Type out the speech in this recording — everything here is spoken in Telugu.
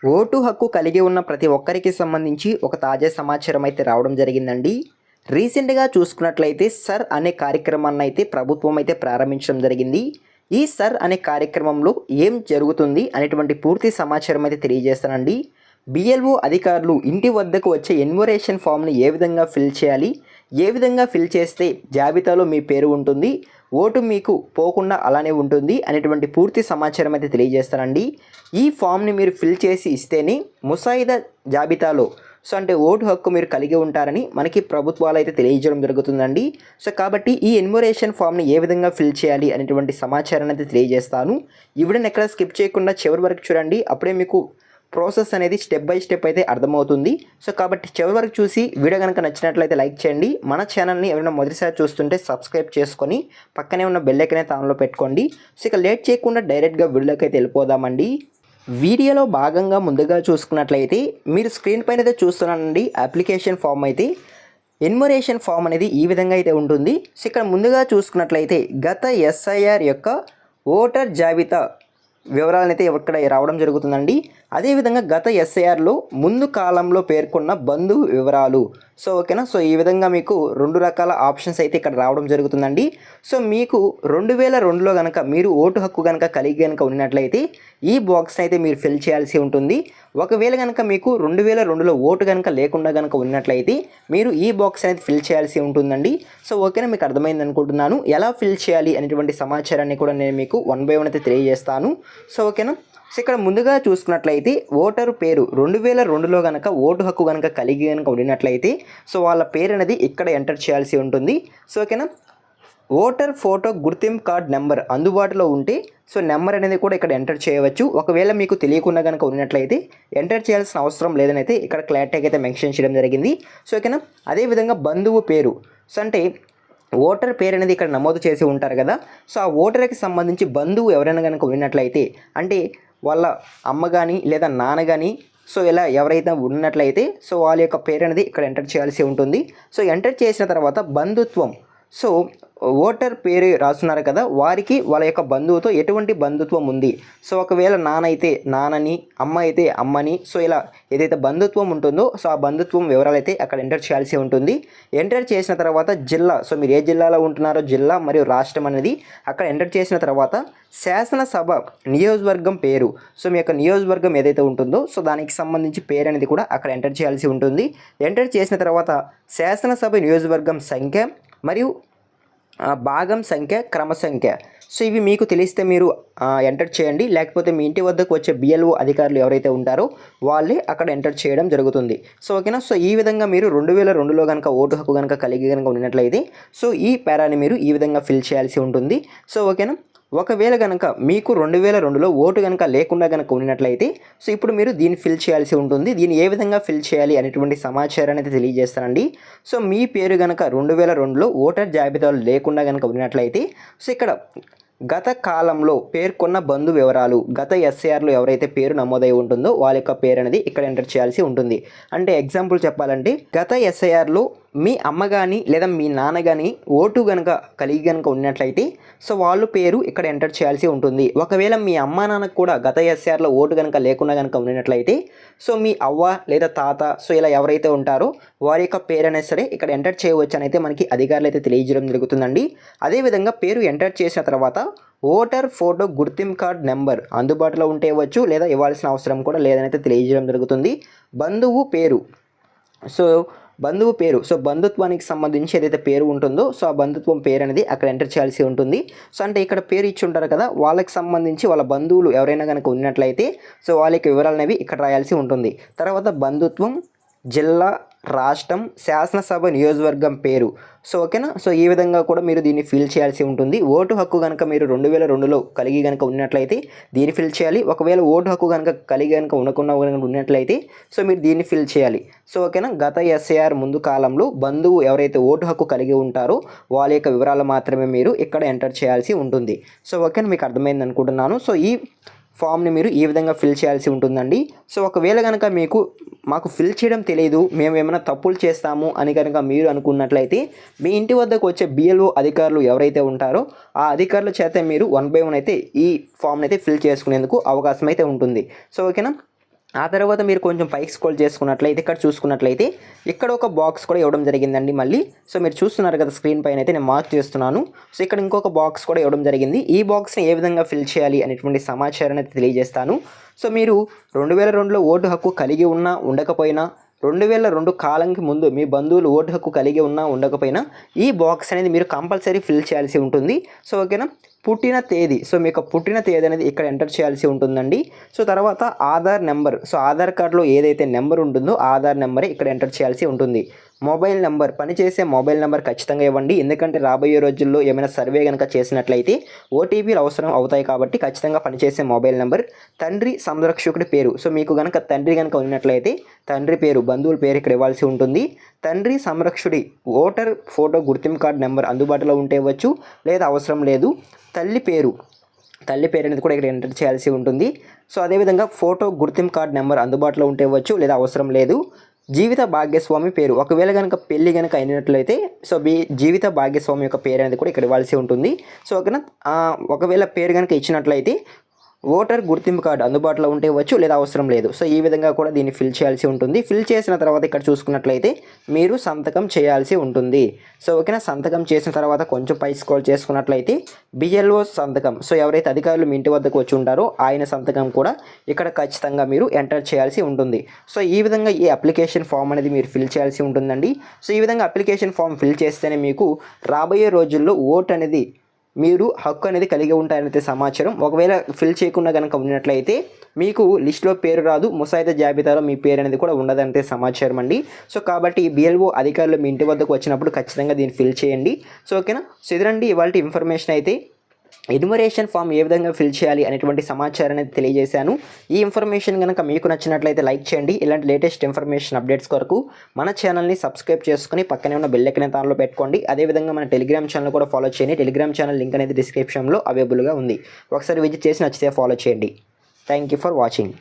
ఓటు హక్కు కలిగి ఉన్న ప్రతి ఒక్కరికి సంబంధించి ఒక తాజా సమాచారం అయితే రావడం జరిగిందండి. రీసెంట్గా చూసుకున్నట్లయితే సర్ అనే కార్యక్రమాన్ని అయితే ప్రభుత్వం అయితే ప్రారంభించడం జరిగింది. ఈ సర్ అనే కార్యక్రమంలో ఏం జరుగుతుంది అనేటువంటి పూర్తి సమాచారం అయితే తెలియజేస్తానండి. బిఎల్ఓ అధికారులు ఇంటి వద్దకు వచ్చే ఎన్యుమరేషన్ ఫామ్ని ఏ విధంగా ఫిల్ చేయాలి, ఏ విధంగా ఫిల్ చేస్తే జాబితాలో మీ పేరు ఉంటుంది, ఓటు మీకు పోకుండా అలానే ఉంటుంది అనేటువంటి పూర్తి సమాచారం అయితే తెలియజేస్తానండి. ఈ ఫామ్ని మీరు ఫిల్ చేసి ఇస్తేనే ముసాయిదా జాబితాలో అంటే ఓటు హక్కు మీరు కలిగి ఉంటారని మనకి ప్రభుత్వాలు అయితే తెలియజేయడం జరుగుతుందండి. కాబట్టి ఈ ఎన్యుమరేషన్ ఫామ్ని ఏ విధంగా ఫిల్ చేయాలి అనేటువంటి సమాచారాన్ని అయితే తెలియజేస్తాను. ఈ వీడియోని ఎక్కడ స్కిప్ చేయకుండా చివరి వరకు చూడండి. అప్పుడే మీకు ప్రాసెస్ అనేది స్టెప్ బై స్టెప్ అయితే అర్థమవుతుంది. కాబట్టి చివరి వరకు చూసి వీడియో కనుక నచ్చినట్లయితే లైక్ చేయండి. మన ఛానల్ని ఎవరైనా మొదటిసారి చూస్తుంటే సబ్స్క్రైబ్ చేసుకొని పక్కనే ఉన్న బెల్ ఐకాన్ అయితే ఆన్లో పెట్టుకోండి. ఇక లేట్ చేయకుండా డైరెక్ట్గా వీడియోకి అయితే వెళ్ళిపోదామండి. వీడియోలో భాగంగా ముందుగా చూసుకున్నట్లయితే మీరు స్క్రీన్ పైన అయితే చూస్తున్నానండి. అప్లికేషన్ ఫామ్ అయితే ఎన్యుమరేషన్ ఫామ్ అనేది ఈ విధంగా అయితే ఉంటుంది. ఇక్కడ ముందుగా చూసుకున్నట్లయితే గత ఎస్ఐఆర్ యొక్క ఓటర్ జాబితా వివరాలను అయితే ఇక్కడ రావడం జరుగుతుందండి. అదేవిధంగా గత ఎస్ఐఆర్లో ముందు కాలంలో పేర్కొన్న బంధువు వివరాలు. ఓకేనా. ఈ విధంగా మీకు రెండు రకాల ఆప్షన్స్ అయితే ఇక్కడ రావడం జరుగుతుందండి. మీకు 2002లో కనుక మీరు ఓటు హక్కు కనుక కలిగి కనుక ఉన్నట్లయితే ఈ బాక్స్ అయితే మీరు ఫిల్ చేయాల్సి ఉంటుంది. ఒకవేళ కనుక మీకు 2002లో ఓటు కనుక లేకుండా కనుక ఉన్నట్లయితే మీరు ఈ బాక్స్ అనేది ఫిల్ చేయాల్సి ఉంటుందండి. ఓకేనా, మీకు అర్థమైంది అనుకుంటున్నాను. ఎలా ఫిల్ చేయాలి అనేటువంటి సమాచారాన్ని కూడా నేను మీకు 1 by 1 అయితే తెలియజేస్తాను. ఓకేనా. ఇక్కడ ముందుగా చూసుకున్నట్లయితే ఓటరు పేరు 2002లో కనుక ఓటు హక్కు కనుక కలిగి కనుక ఉన్నట్లయితే వాళ్ళ పేరు అనేది ఇక్కడ ఎంటర్ చేయాల్సి ఉంటుంది. ఓకేనా. ఓటర్ ఫోటో గుర్తింపు కార్డ్ నెంబర్ అందుబాటులో ఉంటే నెంబర్ అనేది కూడా ఇక్కడ ఎంటర్ చేయవచ్చు. ఒకవేళ మీకు తెలియకుండా కనుక ఉన్నట్లయితే ఎంటర్ చేయాల్సిన అవసరం లేదని అయితే ఇక్కడ క్లారిటీగా అయితే మెన్షన్ చేయడం జరిగింది. ఓకేనా. అదేవిధంగా బంధువు పేరు అంటే ఓటర్ పేరు అనేది ఇక్కడ నమోదు చేసి ఉంటారు కదా. ఆ ఓటర్కి సంబంధించి బంధువు ఎవరైనా కనుక ఉన్నట్లయితే అంటే వాళ్ళ అమ్మ కానీ లేదా నాన్న కానీ ఇలా ఎవరైతే ఉన్నట్లయితే వాళ్ళ యొక్క పేరు అనేది ఇక్కడ ఎంటర్ చేయాల్సి ఉంటుంది. ఎంటర్ చేసిన తర్వాత బంధుత్వం ఓటర్ పేరు రాస్తున్నారు కదా, వారికి వాళ్ళ యొక్క బంధువుతో ఎటువంటి బంధుత్వం ఉంది. ఒకవేళ నాన్న అయితే నాన్నని, అమ్మ అయితే అమ్మని, ఇలా ఏదైతే బంధుత్వం ఉంటుందో ఆ బంధుత్వం వివరాలు అయితే అక్కడ ఎంటర్ చేయాల్సి ఉంటుంది. ఎంటర్ చేసిన తర్వాత జిల్లా మీరు ఏ జిల్లాలో ఉంటున్నారో జిల్లా మరియు రాష్ట్రం అనేది అక్కడ ఎంటర్ చేసిన తర్వాత శాసనసభ నియోజకవర్గం పేరు మీ యొక్క నియోజకవర్గం ఏదైతే ఉంటుందో దానికి సంబంధించి పేరు అనేది కూడా అక్కడ ఎంటర్ చేయాల్సి ఉంటుంది. ఎంటర్ చేసిన తర్వాత శాసనసభ నియోజకవర్గం సంఖ్య మరియు భాగం సంఖ్య, క్రమ సంఖ్య ఇవి మీకు తెలిస్తే మీరు ఎంటర్ చేయండి. లేకపోతే మీ ఇంటి వద్దకు వచ్చే బిఎల్ఓ అధికారులు ఎవరైతే ఉంటారో వాళ్ళే అక్కడ ఎంటర్ చేయడం జరుగుతుంది. ఓకేనా. ఈ విధంగా మీరు 2002లో కనుక ఓటు హక్కు కనుక కలిగి కనుక ఉన్నట్లయితే ఈ పేరాని మీరు ఈ విధంగా ఫిల్ చేయాల్సి ఉంటుంది. ఓకేనా. ఒకవేళ కనుక మీకు 2002లో ఓటు కనుక లేకుండా కనుక ఉన్నట్లయితే ఇప్పుడు మీరు దీన్ని ఫిల్ చేయాల్సి ఉంటుంది. దీన్ని ఏ విధంగా ఫిల్ చేయాలి అనేటువంటి సమాచారాన్ని అయితే తెలియజేస్తానండి. మీ పేరు కనుక 2002లో ఓటర్ జాబితాలో లేకుండా కనుక ఉన్నట్లయితే ఇక్కడ గత కాలంలో పేర్కొన్న బంధు వివరాలు గత ఎస్ఐఆర్లో ఎవరైతే పేరు నమోదై ఉంటుందో వాళ్ళ యొక్క పేరు అనేది ఇక్కడ ఎంటర్ చేయాల్సి ఉంటుంది. అంటే ఎగ్జాంపుల్ చెప్పాలంటే గత ఎస్ఐఆర్లో మీ అమ్మ కానీ లేదా మీ నాన్న కానీ ఓటు కనుక కలిగి కనుక ఉన్నట్లయితే వాళ్ళు పేరు ఇక్కడ ఎంటర్ చేయాల్సి ఉంటుంది. ఒకవేళ మీ అమ్మ నాన్నకు కూడా గత ఎస్ఐఆర్లో ఓటు కనుక లేకుండా కనుక ఉన్నట్లయితే మీ అవ్వ లేదా తాత ఇలా ఎవరైతే ఉంటారో వారి యొక్క పేరు అనేది సరే ఇక్కడ ఎంటర్ చేయవచ్చు అని అయితే మనకి అధికారులు అయితే తెలియజేయడం జరుగుతుందండి. అదేవిధంగా పేరు ఎంటర్ చేసిన తర్వాత ఓటర్ ఫోటో గుర్తింపు కార్డ్ నెంబర్ అందుబాటులో ఉంటే ఇవ్వచ్చు, లేదా ఇవ్వాల్సిన అవసరం కూడా లేదని అయితే తెలియజేయడం జరుగుతుంది. బంధువు పేరు బంధువు పేరు బంధుత్వానికి సంబంధించి ఏదైతే పేరు ఉంటుందో ఆ బంధుత్వం పేరు అనేది అక్కడ ఎంటర్ చేయాల్సి ఉంటుంది. అంటే ఇక్కడ పేరు ఇచ్చి ఉంటారు కదా, వాళ్ళకి సంబంధించి వాళ్ళ బంధువులు ఎవరైనా కనుక ఉన్నట్లయితే వాళ్ళకి వివరాలు అనేవి ఇక్కడ రాయాల్సి ఉంటుంది. తర్వాత బంధుత్వం, జిల్లా, రాష్ట్రం, శాసనసభ నియోజకవర్గం పేరు ఓకేనా. ఈ విధంగా కూడా మీరు దీన్ని ఫిల్ చేయాల్సి ఉంటుంది. ఓటు హక్కు కనుక మీరు 2002లో కలిగి కనుక ఉన్నట్లయితే దీన్ని ఫిల్ చేయాలి. ఒకవేళ ఓటు హక్కు కనుక కలిగి కనుక ఉండకుండా ఉన్నట్లయితే మీరు దీన్ని ఫిల్ చేయాలి. ఓకేనా. గత ఎస్ఐఆర్ ముందు కాలంలో బంధువు ఎవరైతే ఓటు హక్కు కలిగి ఉంటారో వాళ్ళ యొక్క వివరాలు మాత్రమే మీరు ఇక్కడ ఎంటర్ చేయాల్సి ఉంటుంది. ఓకేనా, మీకు అర్థమైంది అనుకుంటున్నాను. ఈ ఫామ్ని మీరు ఈ విధంగా ఫిల్ చేయాల్సి ఉంటుందండి. ఒకవేళ కనుక మాకు ఫిల్ చేయడం తెలియదు, మేము ఏమైనా తప్పులు చేస్తాము అని కనుక మీరు అనుకున్నట్లయితే మీ ఇంటి వద్దకు వచ్చే బిఎల్ఓ అధికారులు ఎవరైతే ఉంటారో ఆ అధికారుల చేత మీరు 1 by 1 అయితే ఈ ఫామ్ని అయితే ఫిల్ చేసుకునేందుకు అవకాశం అయితే ఉంటుంది. ఓకేనా. ఆ తర్వాత మీరు కొంచెం పైకి స్క్రోల్ చేసుకున్నట్లయితే ఇక్కడ చూసుకున్నట్లయితే ఇక్కడ ఒక బాక్స్ కూడా ఇవ్వడం జరిగిందండి మళ్ళీ. సో మీరు చూస్తున్నారు కదా స్క్రీన్ పైన అయితే నేను మార్క్ చేస్తున్నాను. సో ఇక్కడ ఇంకొక బాక్స్ కూడా ఇవ్వడం జరిగింది. ఈ బాక్స్ని ఏ విధంగా ఫిల్ చేయాలి అనేటువంటి సమాచారాన్ని అయితే తెలియజేస్తాను. సో మీరు 2002లో ఓటు హక్కు కలిగి ఉన్నా ఉండకపోయినా, 2002 కాలంకి ముందు మీ బంధువులు ఓటు హక్కు కలిగి ఉన్నా ఉండకపోయినా ఈ బాక్స్ అనేది మీరు కంపల్సరీ ఫిల్ చేయాల్సి ఉంటుంది. సో ఓకేనా, పుట్టిన తేదీ, సో మీకు పుట్టిన తేదీ అనేది ఇక్కడ ఎంటర్ చేయాల్సి ఉంటుందండి. సో తర్వాత ఆధార్ నెంబర్, సో ఆధార్ కార్డులో ఏదైతే నెంబర్ ఉంటుందో ఆధార్ నెంబరే ఇక్కడ ఎంటర్ చేయాల్సి ఉంటుంది. మొబైల్ నెంబర్, పనిచేసే మొబైల్ నెంబర్ ఖచ్చితంగా ఇవ్వండి. ఎందుకంటే రాబోయే రోజుల్లో ఏమైనా సర్వే కనుక చేసినట్లయితే ఓటీపీలు అవసరం అవుతాయి కాబట్టి ఖచ్చితంగా పనిచేసే మొబైల్ నెంబర్. తండ్రి సంరక్షకుడి పేరు, సో మీకు కనుక తండ్రి కనుక ఉన్నట్లయితే తండ్రి పేరు, బంధువుల పేరు ఇక్కడ ఇవ్వాల్సి ఉంటుంది. తండ్రి సంరక్షకుడి ఓటర్ ఫోటో గుర్తింపు కార్డు నెంబర్ అందుబాటులో ఉంటే ఇవ్వచ్చు, లేదా అవసరం లేదు. తల్లి పేరు అనేది కూడా ఇక్కడ ఎంటర్ చేయాల్సి ఉంటుంది. సో అదేవిధంగా ఫోటో గుర్తింపు కార్డు నెంబర్ అందుబాటులో ఉంటే ఇవ్వచ్చు, లేదా అవసరం లేదు. జీవిత భాగ్యస్వామి పేరు, ఒకవేళ కనుక పెళ్ళి కనుక అయినట్లయితే సో జీవిత భాగ్యస్వామి యొక్క పేరు అనేది కూడా ఇక్కడ ఇవ్వాల్సి ఉంటుంది. సో ఓకేనా, ఒకవేళ పేరు కనుక ఇచ్చినట్లయితే ఓటర్ గుర్తింపు కార్డు అందుబాటులో ఉంటే ఇవ్వచ్చు, లేదా అవసరం లేదు. సో ఈ విధంగా కూడా దీన్ని ఫిల్ చేయాల్సి ఉంటుంది. ఫిల్ చేసిన తర్వాత ఇక్కడ చూసుకున్నట్లయితే మీరు సంతకం చేయాల్సి ఉంటుంది. సో ఓకేనా, సంతకం చేసిన తర్వాత కొంచెం పై స్క్రోల్ చేసుకున్నట్లయితే బిఎల్ఓ సంతకం, సో ఎవరైతే అధికారులు మీ ఇంటి వద్దకు వచ్చి ఉంటారో ఆయన సంతకం కూడా ఇక్కడ ఖచ్చితంగా మీరు ఎంటర్ చేయాల్సి ఉంటుంది. సో ఈ విధంగా ఈ అప్లికేషన్ ఫామ్ అనేది మీరు ఫిల్ చేయాల్సి ఉంటుందండి. సో ఈ విధంగా అప్లికేషన్ ఫామ్ ఫిల్ చేస్తేనే మీకు రాబోయే రోజుల్లో ఓట్ అనేది మీరు హక్కు అనేది కలిగి ఉంటారనేది సమాచారం. ఒకవేళ ఫిల్ చేయకుండా కనుక ఉన్నట్లయితే మీకు లిస్టులో పేరు రాదు, ముసాయిదా జాబితాలో మీ పేరు అనేది కూడా ఉండదంటే సమాచారం అండి. సో కాబట్టి బిఎల్ఓ అధికారులు మీ ఇంటి వద్దకు వచ్చినప్పుడు ఖచ్చితంగా దీన్ని ఫిల్ చేయండి. సో ఓకేనా, సో ఇదండి ఇవాళ ఇన్ఫర్మేషన్ అయితే ఎన్యుమరేషన్ ఫామ్ ఏ విధంగా ఫిల్ చేయాలి అనేటువంటి సమాచారాన్ని తెలియజేశాను. ఈ ఇన్ఫర్మేషన్ కనుక మీకు నచ్చినట్లయితే లైక్ చేయండి. ఇలాంటి లేటెస్ట్ ఇన్ఫర్మేషన్ అప్డేట్స్ కొరకు మన ఛానల్ని సబ్స్క్రైబ్ చేసుకుని పక్కనే ఉన్న బెల్ ఐకాన్ దానిలో పెట్టుకోండి. అదేవిధంగా మన టెలిగ్రామ్ ఛానల్ కూడా ఫాలో చేయండి. టెలిగ్రామ్ ఛానల్ లింక్ అనేది డిస్క్రిప్షన్లో అవైలబుల్గా ఉంది. ఒకసారి విజిట్ చేసి నచ్చితే ఫాలో చేయండి. Thank you for watching.